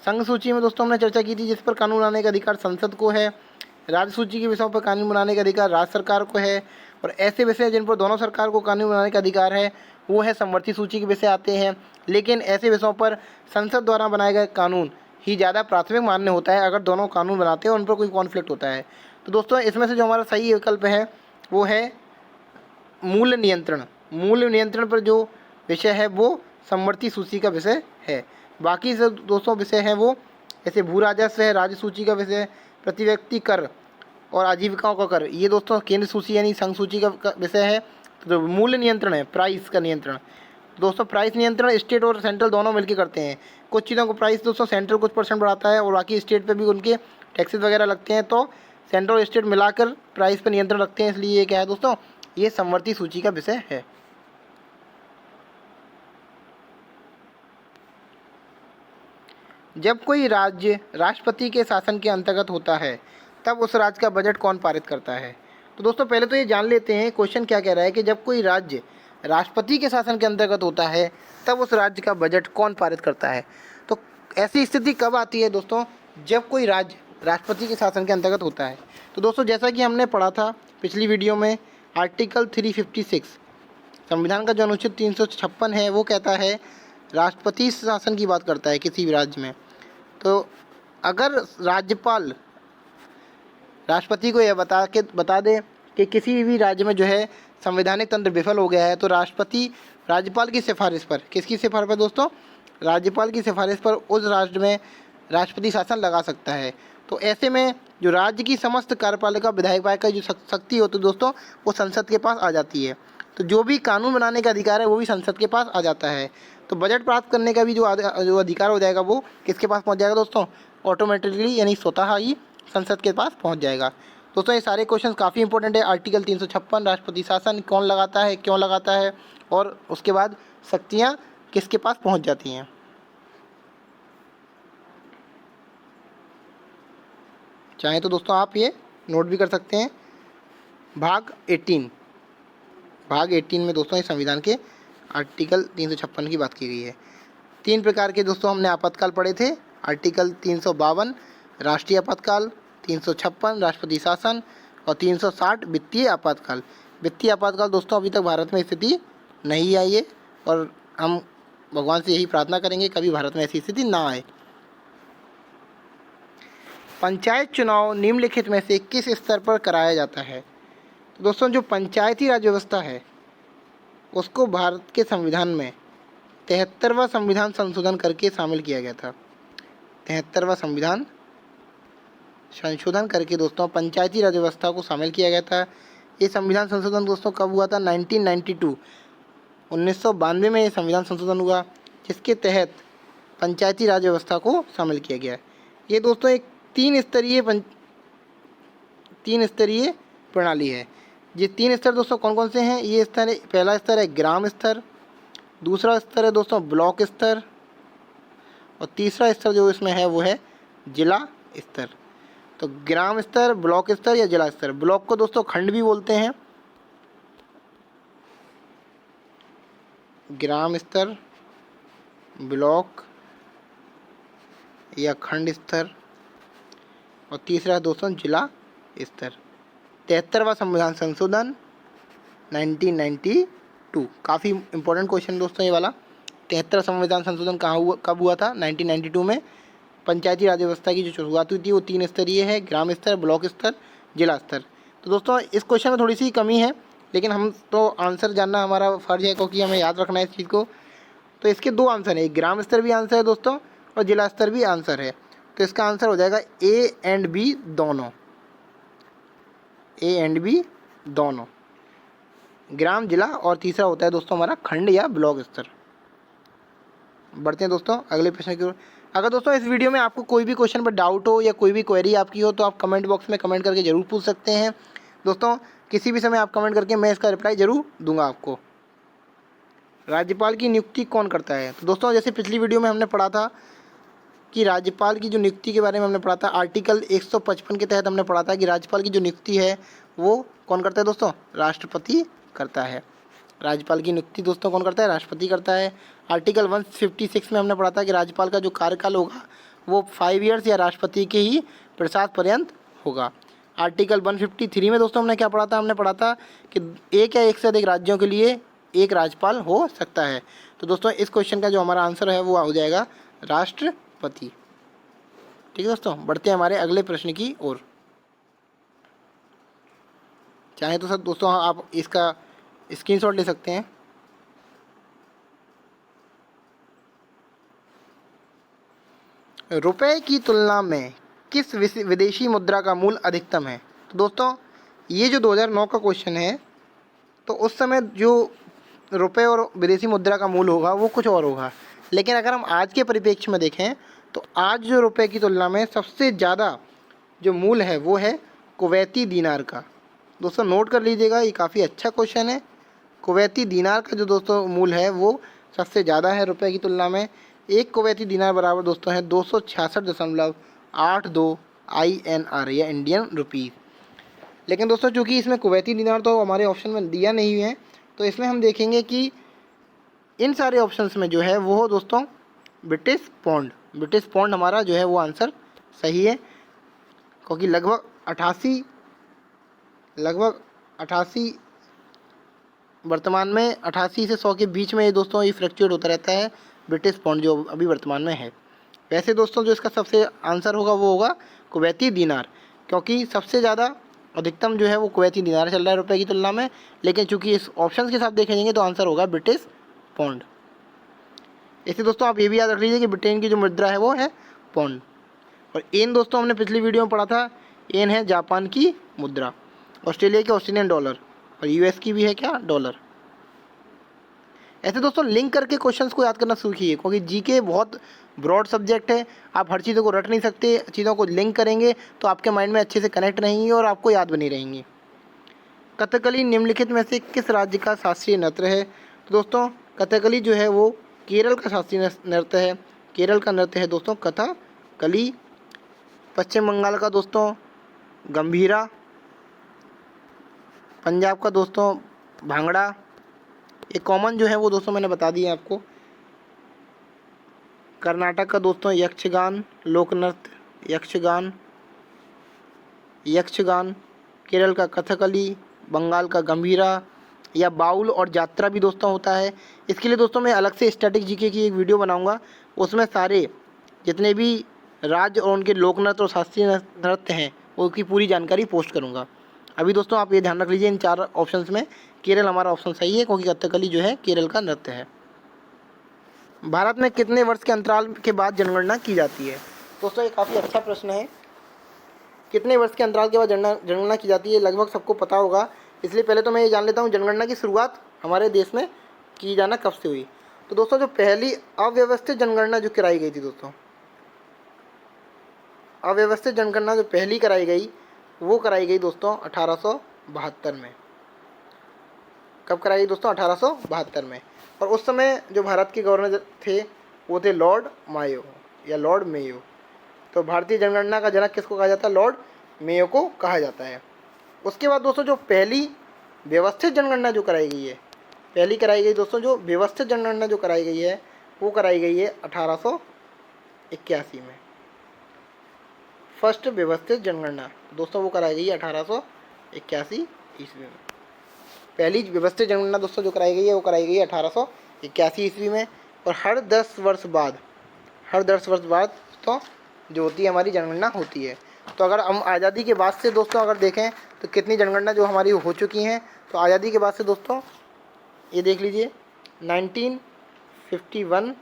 संघ सूची में दोस्तों हमने चर्चा की थी जिस पर कानून बनाने का अधिकार संसद को है। राज्य सूची के विषयों पर कानून बनाने का अधिकार राज्य सरकार को है। और ऐसे विषय जिन पर दोनों सरकार को कानून बनाने का अधिकार है वो है समवर्ती सूची के विषय आते हैं। लेकिन ऐसे विषयों पर संसद द्वारा बनाए गए कानून ही ज़्यादा प्राथमिक मान्य होता है अगर दोनों कानून बनाते हैं और उन पर कोई कॉन्फ्लिक्ट होता है। तो दोस्तों इसमें से जो हमारा सही विकल्प है वो है मूल्य नियंत्रण। मूल्य नियंत्रण पर जो विषय है वो समवर्ती सूची का विषय है। बाकी जो दोस्तों विषय हैं वो जैसे भू राजस्व है, राज्य सूची का विषय, प्रति व्यक्ति कर और आजीविकाओं का कर, ये दोस्तों केंद्र सूची यानी संघ सूची का विषय है। तो मूल्य नियंत्रण है, प्राइस का नियंत्रण। दोस्तों प्राइस नियंत्रण स्टेट और सेंट्रल दोनों मिलकर करते हैं। कुछ चीज़ों को प्राइस दोस्तों सेंट्रल कुछ % बढ़ाता है और बाकी स्टेट पे भी उनके टैक्सेस वगैरह लगते हैं, तो सेंट्रल और स्टेट मिलाकर प्राइस पर नियंत्रण रखते हैं। इसलिए ये क्या है दोस्तों? ये समवर्ती सूची का विषय है। जब कोई राज्य राष्ट्रपति के शासन के अंतर्गत होता है तब उस राज्य का बजट कौन पारित करता है? तो दोस्तों पहले तो ये जान लेते हैं क्वेश्चन क्या कह रहा है कि जब कोई राज्य राष्ट्रपति के शासन के अंतर्गत होता है तब उस राज्य का बजट कौन पारित करता है। तो ऐसी स्थिति कब आती है दोस्तों? जब कोई राज्य राष्ट्रपति के शासन के अंतर्गत होता है। तो दोस्तों जैसा कि हमने पढ़ा था पिछली वीडियो में, आर्टिकल 356 संविधान का जो अनुच्छेद 356 है वो कहता है राष्ट्रपति शासन की बात करता है किसी भी राज्य में। तो अगर राज्यपाल राष्ट्रपति को यह बता दे कि किसी भी राज्य में जो है संवैधानिक तंत्र विफल हो गया है तो राष्ट्रपति राज्यपाल की सिफारिश पर, किसकी सिफारिश पर दोस्तों? राज्यपाल की सिफारिश पर उस राज्य में राष्ट्रपति शासन लगा सकता है। तो ऐसे में जो राज्य की समस्त कार्यपालिका विधायक का जो शक्ति होती है दोस्तों वो संसद के पास आ जाती है। तो जो भी कानून बनाने का अधिकार है वो भी संसद के पास आ जाता है। तो बजट प्राप्त करने का भी जो अधिकार हो जाएगा वो किसके पास पहुंच जाएगा दोस्तों? ऑटोमेटिकली यानी स्वतः ही संसद के पास पहुंच जाएगा। दोस्तों ये सारे क्वेश्चन काफ़ी इंपॉर्टेंट है। आर्टिकल 356 राष्ट्रपति शासन कौन लगाता है, क्यों लगाता है, और उसके बाद शक्तियाँ किसके पास पहुंच जाती हैं। चाहे तो दोस्तों आप ये नोट भी कर सकते हैं। भाग 18 में दोस्तों इस संविधान के आर्टिकल 356 की बात की गई है। 3 प्रकार के दोस्तों हमने आपातकाल पढ़े थे। आर्टिकल 352 राष्ट्रीय आपातकाल, 356 राष्ट्रपति शासन और 360 वित्तीय आपातकाल। वित्तीय आपातकाल दोस्तों अभी तक भारत में स्थिति नहीं आई है और हम भगवान से यही प्रार्थना करेंगे कभी भारत में ऐसी स्थिति ना आए। पंचायत चुनाव निम्नलिखित में से किस स्तर पर कराया जाता है। तो दोस्तों जो पंचायती राज व्यवस्था है उसको भारत के संविधान में 73वां संविधान संशोधन करके शामिल किया गया था। 73वां संविधान संशोधन करके दोस्तों पंचायती राज व्यवस्था को शामिल किया गया था। ये संविधान संशोधन दोस्तों कब हुआ था? 1992 में ये संविधान संशोधन हुआ, जिसके तहत पंचायती राज व्यवस्था को शामिल किया गया। ये दोस्तों एक तीन स्तरीय प्रणाली है। ये 3 स्तर दोस्तों कौन कौन से हैं? ये स्तर है, पहला स्तर है ग्राम स्तर, दूसरा स्तर है दोस्तों ब्लॉक स्तर और तीसरा स्तर जो इसमें है वो है जिला स्तर। तो ग्राम स्तर, ब्लॉक स्तर या जिला स्तर। ब्लॉक को दोस्तों खंड भी बोलते हैं। ग्राम स्तर, ब्लॉक या खंड स्तर और तीसरा दोस्तों जिला स्तर। 73वां संविधान संशोधन 1992, काफ़ी इंपॉर्टेंट क्वेश्चन दोस्तों ये वाला। 73 संविधान संशोधन कब हुआ था? 1992 में। पंचायती राज व्यवस्था की जो शुरुआत हुई थी वो 3 स्तरीय है, ग्राम स्तर, ब्लॉक स्तर, जिला स्तर। तो दोस्तों इस क्वेश्चन में थोड़ी सी कमी है, लेकिन हम तो आंसर जानना हमारा फ़र्ज है क्योंकि हमें याद रखना है इस चीज़ को। तो इसके 2 आंसर हैं, ग्राम स्तर भी आंसर है दोस्तों और जिला स्तर भी आंसर है। तो इसका आंसर हो जाएगा A एंड B दोनों। A एंड B दोनों, ग्राम, जिला और तीसरा होता है दोस्तों हमारा खंड या ब्लॉक स्तर। बढ़ते हैं दोस्तों अगले प्रश्न की ओर। अगर दोस्तों इस वीडियो में आपको कोई भी क्वेश्चन पर डाउट हो या कोई भी क्वेरी आपकी हो तो आप कमेंट बॉक्स में कमेंट करके ज़रूर पूछ सकते हैं। दोस्तों किसी भी समय आप कमेंट करके मैं इसका रिप्लाई ज़रूर दूंगा आपको। राज्यपाल की नियुक्ति कौन करता है? तो दोस्तों जैसे पिछली वीडियो में हमने पढ़ा था कि राज्यपाल की जो नियुक्ति के बारे में हमने पढ़ा था, आर्टिकल 155 के तहत हमने पढ़ा था कि राज्यपाल की जो नियुक्ति है वो कौन करता है दोस्तों? राष्ट्रपति करता है। राज्यपाल की नियुक्ति दोस्तों कौन करता है? राष्ट्रपति करता है। आर्टिकल 156 में हमने पढ़ा था कि राज्यपाल का जो कार्यकाल होगा वो 5 ईयर्स या राष्ट्रपति के ही प्रसाद पर्यंत होगा। आर्टिकल 153 में दोस्तों हमने क्या पढ़ा था? हमने पढ़ा था कि एक या एक से अधिक राज्यों के लिए एक राज्यपाल हो सकता है। तो दोस्तों इस क्वेश्चन का जो हमारा आंसर है वो हो जाएगा राष्ट्रपति। ठीक है दोस्तों, बढ़ते हैं हमारे अगले प्रश्न की ओर। चाहे तो सर दोस्तों आप इसका स्क्रीनशॉट ले सकते हैं। रुपए की तुलना में किस विदेशी मुद्रा का मूल्य अधिकतम है? तो दोस्तों ये जो 2009 का क्वेश्चन है, तो उस समय जो रुपए और विदेशी मुद्रा का मूल्य होगा वो कुछ और होगा। लेकिन अगर हम आज के परिप्रेक्ष्य में देखें तो आज जो रुपए की तुलना में सबसे ज़्यादा जो मूल्य है वो है कुवैती दीनार का। दोस्तों नोट कर लीजिएगा, ये काफ़ी अच्छा क्वेश्चन है। कुवैती दीनार का जो दोस्तों मूल्य है वो सबसे ज़्यादा है रुपए की तुलना में। एक कुवैती दीनार बराबर दोस्तों है 266.82 INR या इंडियन रुपीज़। लेकिन दोस्तों चूँकि इसमें कुवैती दीनार तो हमारे ऑप्शन में दिया नहीं है, तो इसमें हम देखेंगे कि इन सारे ऑप्शंस में जो है वो दोस्तों ब्रिटिश पौंड हमारा जो है वो आंसर सही है, क्योंकि लगभग 88 वर्तमान में 88 से 100 के बीच में ये दोस्तों ये फ्लक्चुएट होता रहता है ब्रिटिश पौंड जो अभी वर्तमान में है। वैसे दोस्तों जो इसका सबसे आंसर होगा वो होगा कुवैती दीनार, क्योंकि सबसे ज़्यादा अधिकतम जो है वो कुवैती दीनार चल रहा है रुपए की तुलना में। लेकिन चूंकि इस ऑप्शन के साथ देखेंगे तो आंसर होगा ब्रिटिश पौंड। इससे दोस्तों आप ये भी याद रख लीजिए कि ब्रिटेन की जो मुद्रा है वो है पौंड। और एन दोस्तों हमने पिछली वीडियो में पढ़ा था, एन है जापान की मुद्रा, ऑस्ट्रेलिया के ऑस्ट्रेलियन डॉलर और यूएस की भी है क्या? डॉलर। ऐसे दोस्तों लिंक करके क्वेश्चंस को याद करना सीखिए, क्योंकि जीके बहुत ब्रॉड सब्जेक्ट है, आप हर चीज़ों को रट नहीं सकते, चीज़ों को लिंक करेंगे तो आपके माइंड में अच्छे से कनेक्ट रहेंगी और आपको याद बनी रहेंगी। कथकली निम्नलिखित में से किस राज्य का शास्त्रीय नृत्य है? तो दोस्तों कथकली जो है वो केरल का शास्त्रीय नृत्य है। केरल का नृत्य है दोस्तों कथकली। पश्चिम बंगाल का दोस्तों गंभीरा। पंजाब का दोस्तों भांगड़ा। ये कॉमन जो है वो दोस्तों मैंने बता दिया आपको। कर्नाटक का दोस्तों यक्षगान लोक नृत्य, यक्षगान। केरल का कथकली, बंगाल का गंभीरा या बाउल और जात्रा भी दोस्तों होता है। इसके लिए दोस्तों मैं अलग से स्टैटिक जीके की एक वीडियो बनाऊंगा, उसमें सारे जितने भी राज्य और उनके लोक नृत्य और शास्त्रीय नृत्य हैं उसकी पूरी जानकारी पोस्ट करूंगा। अभी दोस्तों आप ये ध्यान रख लीजिए, इन 4 ऑप्शंस में केरल हमारा ऑप्शन सही है, क्योंकि कथकली जो है केरल का नृत्य है। भारत में कितने वर्ष के अंतराल के बाद जनगणना की जाती है? दोस्तों ये काफ़ी अच्छा प्रश्न है। कितने वर्ष के अंतराल के बाद जनगणना की जाती है, लगभग सबको पता होगा, इसलिए पहले तो मैं ये जान लेता हूँ जनगणना की शुरुआत हमारे देश में की जाना कब से हुई। तो दोस्तों जो पहली अव्यवस्थित जनगणना जो कराई गई थी दोस्तों, अव्यवस्थित जनगणना जो पहली कराई गई वो कराई गई दोस्तों 1872 में। कब कराई गई दोस्तों? 1872 में। और उस समय जो भारत के गवर्नर थे वो थे लॉर्ड मायो या लॉर्ड मेयो। तो भारतीय जनगणना का जनक किसको कहा जाता है? लॉर्ड मेयो को कहा जाता है। उसके बाद दोस्तों जो पहली व्यवस्थित जनगणना जो कराई गई है, पहली कराई गई दोस्तों जो व्यवस्थित जनगणना जो कराई गई है वो कराई गई है 1881 में। फर्स्ट व्यवस्थित जनगणना दोस्तों वो कराई गई है 1881 ईस्वी में। पहली व्यवस्थित जनगणना दोस्तों जो कराई गई है वो कराई गई है 1881 ईस्वी में। और हर 10 वर्ष बाद दोस्तों जो होती है हमारी जनगणना होती है। तो अगर हम आज़ादी के बाद से दोस्तों अगर देखें तो कितनी जनगणना जो हमारी हो चुकी हैं, तो आज़ादी के बाद से दोस्तों ये देख लीजिए 1951,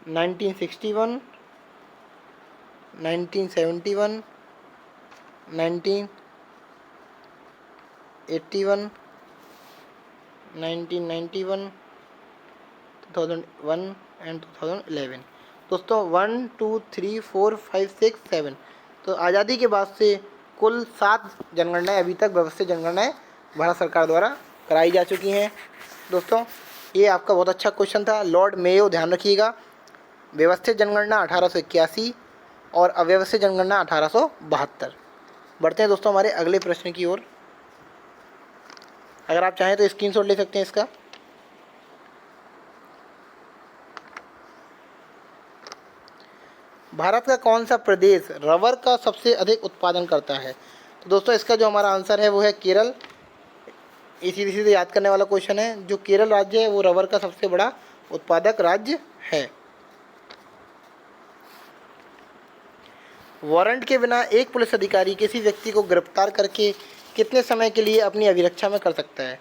1961, 1971, 1981, 1991, 2001 एंड 2011 दोस्तों 1 2 3 4 5 6 7। तो आज़ादी के बाद से कुल 7 जनगणनाएँ अभी तक व्यवस्थित जनगणनाएँ भारत सरकार द्वारा कराई जा चुकी हैं। दोस्तों ये आपका बहुत अच्छा क्वेश्चन था, लॉर्ड मेयो ध्यान रखिएगा। व्यवस्थित जनगणना 1881 और अव्यवस्थित जनगणना 1872। बढ़ते हैं दोस्तों हमारे अगले प्रश्न की ओर। अगर आप चाहें तो स्क्रीनशॉट ले सकते हैं इसका। भारत का कौन सा प्रदेश रबर का सबसे अधिक उत्पादन करता है? तो दोस्तों इसका जो हमारा आंसर है वो है केरल। इसी सीधे याद करने वाला क्वेश्चन है। जो केरल राज्य है वो रबर का सबसे बड़ा उत्पादक राज्य है। वारंट के बिना एक पुलिस अधिकारी किसी व्यक्ति को गिरफ्तार करके कितने समय के लिए अपनी अभिरक्षा में कर सकता है?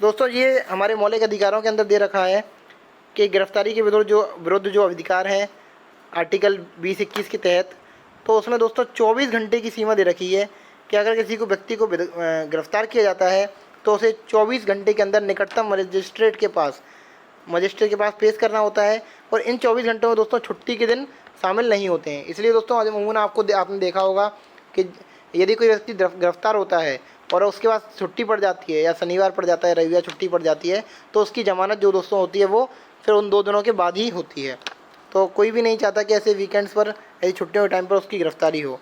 दोस्तों ये हमारे मौलिक अधिकारों के अंदर दे रखा है कि गिरफ्तारी के विरुद्ध जो अधिकार है आर्टिकल 20-21 के तहत, तो उसमें दोस्तों 24 घंटे की सीमा दे रखी है कि अगर किसी को व्यक्ति को गिरफ्तार किया जाता है तो उसे 24 घंटे के अंदर निकटतम मजिस्ट्रेट के पास पेश करना होता है। और इन 24 घंटों में दोस्तों छुट्टी के दिन शामिल नहीं होते हैं। इसलिए दोस्तों आज अमूमन आपने देखा होगा कि यदि कोई व्यक्ति गिरफ्तार होता है और उसके बाद छुट्टी पड़ जाती है या शनिवार पड़ जाता है, रविवार छुट्टी पड़ जाती है, तो उसकी ज़मानत जो दोस्तों होती है वो फिर उन 2 दिनों के बाद ही होती है। तो कोई भी नहीं चाहता कि ऐसे वीकेंड्स पर ऐसी छुट्टियों के टाइम पर उसकी गिरफ्तारी हो।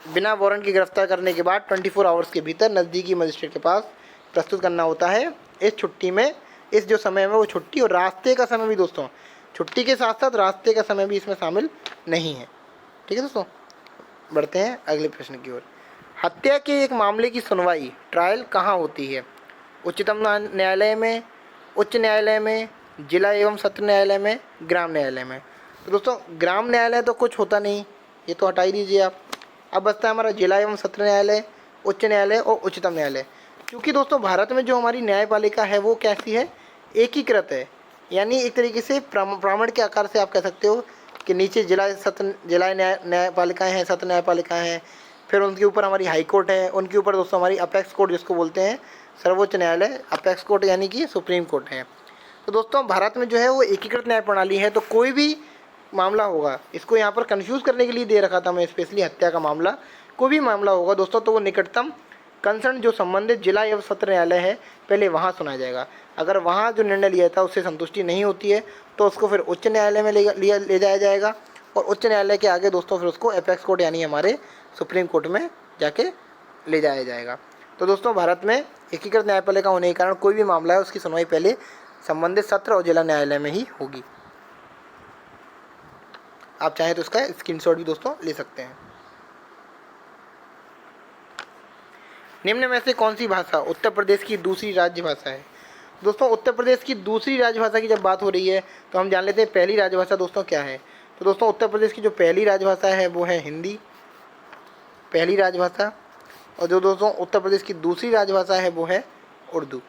बिना वारंट की गिरफ्तार करने के बाद 24 आवर्स के भीतर नज़दीकी मजिस्ट्रेट के पास प्रस्तुत करना होता है। इस छुट्टी में इस जो समय में वो छुट्टी और रास्ते का समय भी दोस्तों, छुट्टी के साथ साथ रास्ते का समय भी इसमें शामिल नहीं है। ठीक है दोस्तों, बढ़ते हैं अगले प्रश्न की ओर। हत्या के एक मामले की सुनवाई ट्रायल कहाँ होती है? उच्चतम न्यायालय में, उच्च न्यायालय में, जिला एवं सत्र न्यायालय में, ग्राम न्यायालय में। तो दोस्तों ग्राम न्यायालय तो कुछ होता नहीं, ये तो हटा ही दीजिए आप। अब बचता है हमारा जिला एवं सत्र न्यायालय, उच्च न्यायालय और उच्चतम न्यायालय। क्योंकि दोस्तों भारत में जो हमारी न्यायपालिका है वो कैसी है? एकीकृत है। यानी एक तरीके से प्रामाण्य के आकार से आप कह सकते हो कि नीचे जिला न्यायपालिकाएँ हैं, सत्र न्यायपालिकाएँ हैं, फिर उनके ऊपर हमारी हाई कोर्ट है, उनके ऊपर दोस्तों हमारी अपेक्स कोर्ट जिसको बोलते हैं सर्वोच्च न्यायालय, अपेक्स कोर्ट यानी कि सुप्रीम कोर्ट है। तो दोस्तों भारत में जो है वो एकीकृत न्याय प्रणाली है, तो कोई भी मामला होगा, इसको यहाँ पर कंफ्यूज करने के लिए दे रखा था मैं स्पेशली, हत्या का मामला, कोई भी मामला होगा दोस्तों तो वो निकटतम कंसर्न जो संबंधित जिला एवं सत्र न्यायालय है पहले वहाँ सुनाया जाएगा। अगर वहाँ जो निर्णय लिया था उससे संतुष्टि नहीं होती है तो उसको फिर उच्च न्यायालय में ले जाया जाएगा, और उच्च न्यायालय के आगे दोस्तों फिर उसको एपेक्स कोर्ट यानी हमारे सुप्रीम कोर्ट में जाके ले जाया जाएगा। तो दोस्तों भारत में एकीकृत न्यायपालिका होने के कारण कोई भी मामला है उसकी सुनवाई पहले संबंधित सत्र और जिला न्यायालय में ही होगी। आप चाहें तो इसका स्क्रीनशॉट भी दोस्तों ले सकते हैं। निम्न में से कौन सी भाषा उत्तर प्रदेश की दूसरी राज्य भाषा है? दोस्तों उत्तर प्रदेश की दूसरी राजभाषा की जब बात हो रही है तो हम जान लेते हैं पहली राजभाषा दोस्तों क्या है। तो दोस्तों उत्तर प्रदेश की जो पहली राजभाषा है वो है हिंदी, पहली राजभाषा। और जो दोस्तों उत्तर प्रदेश की दूसरी राजभाषा है वो है उर्दू।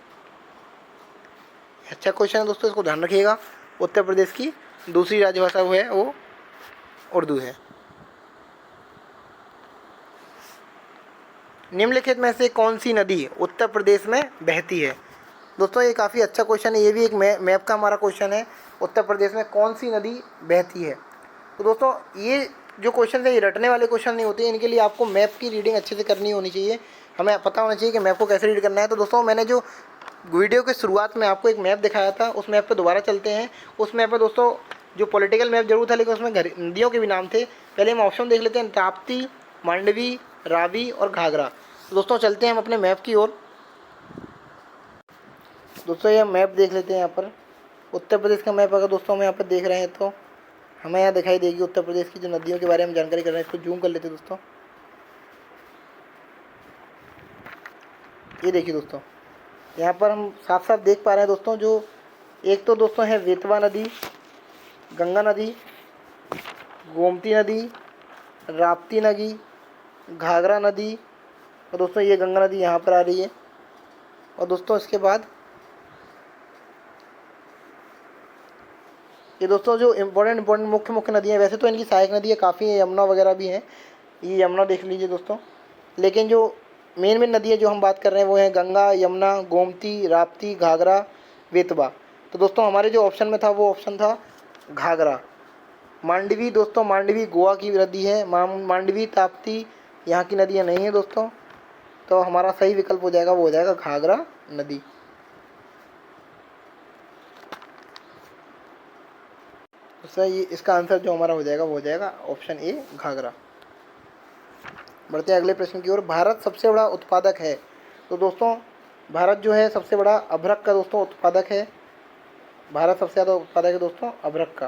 अच्छा क्वेश्चन है दोस्तों, इसको ध्यान रखिएगा। उत्तर प्रदेश की दूसरी राजभाषा वो है वो उर्दू है। निम्नलिखित में से कौन सी नदी उत्तर प्रदेश में बहती है? दोस्तों ये काफ़ी अच्छा क्वेश्चन है, ये भी एक मैप का हमारा क्वेश्चन है। उत्तर प्रदेश में कौन सी नदी बहती है? तो दोस्तों ये जो क्वेश्चन है ये रटने वाले क्वेश्चन नहीं होते, इनके लिए आपको मैप की रीडिंग अच्छे से करनी होनी चाहिए, हमें पता होना चाहिए कि मैप को कैसे रीड करना है। तो दोस्तों मैंने जो वीडियो के शुरुआत में आपको एक मैप दिखाया था उस मैप पर दोबारा चलते हैं। उस मैप पर दोस्तों जो पॉलिटिकल मैप जरूर था लेकिन उसमें नदियों के भी नाम थे। पहले हम ऑप्शन देख लेते हैं, ताप्ती, मांडवी, रावी और घाघरा। तो दोस्तों चलते हैं हम अपने मैप की ओर। दोस्तों ये मैप देख लेते हैं। यहाँ पर उत्तर प्रदेश का मैप अगर दोस्तों हम यहाँ पर देख रहे हैं तो हमें यहाँ दिखाई देगी उत्तर प्रदेश की जो नदियों के बारे में जानकारी कर रहे हैं। इसको जूम कर लेते हैं दोस्तों। ये देखिए दोस्तों, यहाँ पर हम साफ साफ देख पा रहे हैं दोस्तों, जो एक तो दोस्तों है बेतवा नदी, गंगा नदी, गोमती नदी, राप्ती नदी, घाघरा नदी, और दोस्तों ये गंगा नदी यहाँ पर आ रही है। और दोस्तों इसके बाद ये दोस्तों जो इम्पोर्टेंट मुख्य नदियाँ, वैसे तो इनकी सहायक नदियाँ काफ़ी हैं, यमुना वगैरह भी हैं, ये यमुना देख लीजिए दोस्तों। लेकिन जो मेन नदियाँ जो हम बात कर रहे हैं वो हैं गंगा, यमुना, गोमती, राप्ती, घाघरा, बेतवा। तो दोस्तों हमारे जो ऑप्शन में था वो ऑप्शन था घाघरा। मांडवी दोस्तों, मांडवी गोवा की नदी है, मांडवी ताप्ती यहाँ की नदियाँ नहीं है दोस्तों। तो हमारा सही विकल्प हो जाएगा वो हो जाएगा घाघरा नदी। तो सर ये इसका आंसर जो हमारा हो जाएगा वो हो जाएगा ऑप्शन ए घाघरा। बढ़ते हैं अगले प्रश्न की ओर। भारत सबसे बड़ा उत्पादक है? तो दोस्तों भारत जो है सबसे बड़ा अभ्रक का दोस्तों उत्पादक है। भारत सबसे ज़्यादा उत्पादक है दोस्तों अभ्रक का।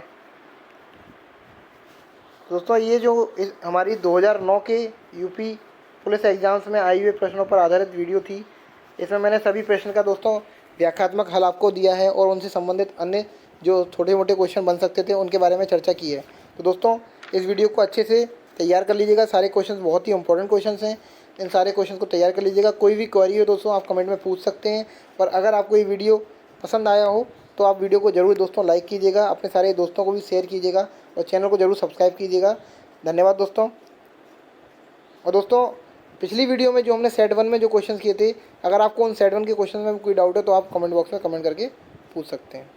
दोस्तों ये जो हमारी 2009 के यूपी पुलिस एग्जाम्स में आई हुए प्रश्नों पर आधारित वीडियो थी, इसमें मैंने सभी प्रश्न का दोस्तों व्याख्यात्मक हल आपको दिया है और उनसे संबंधित अन्य जो छोटे मोटे क्वेश्चन बन सकते थे उनके बारे में चर्चा की है। तो दोस्तों इस वीडियो को अच्छे से तैयार कर लीजिएगा, सारे क्वेश्चन बहुत ही इंपॉर्टेंट क्वेश्चन हैं, इन सारे क्वेश्चन को तैयार कर लीजिएगा। कोई भी क्वेरी हो दोस्तों आप कमेंट में पूछ सकते हैं। और अगर आपको ये वीडियो पसंद आया हो तो आप वीडियो को ज़रूर दोस्तों लाइक कीजिएगा, अपने सारे दोस्तों को भी शेयर कीजिएगा और चैनल को ज़रूर सब्सक्राइब कीजिएगा। धन्यवाद दोस्तों। और दोस्तों पिछली वीडियो में जो हमने सेट 1 में जो क्वेश्चन किए थे, अगर आपको उन सेट 1 के क्वेश्चन में कोई डाउट है तो आप कमेंट बॉक्स में कमेंट करके पूछ सकते हैं।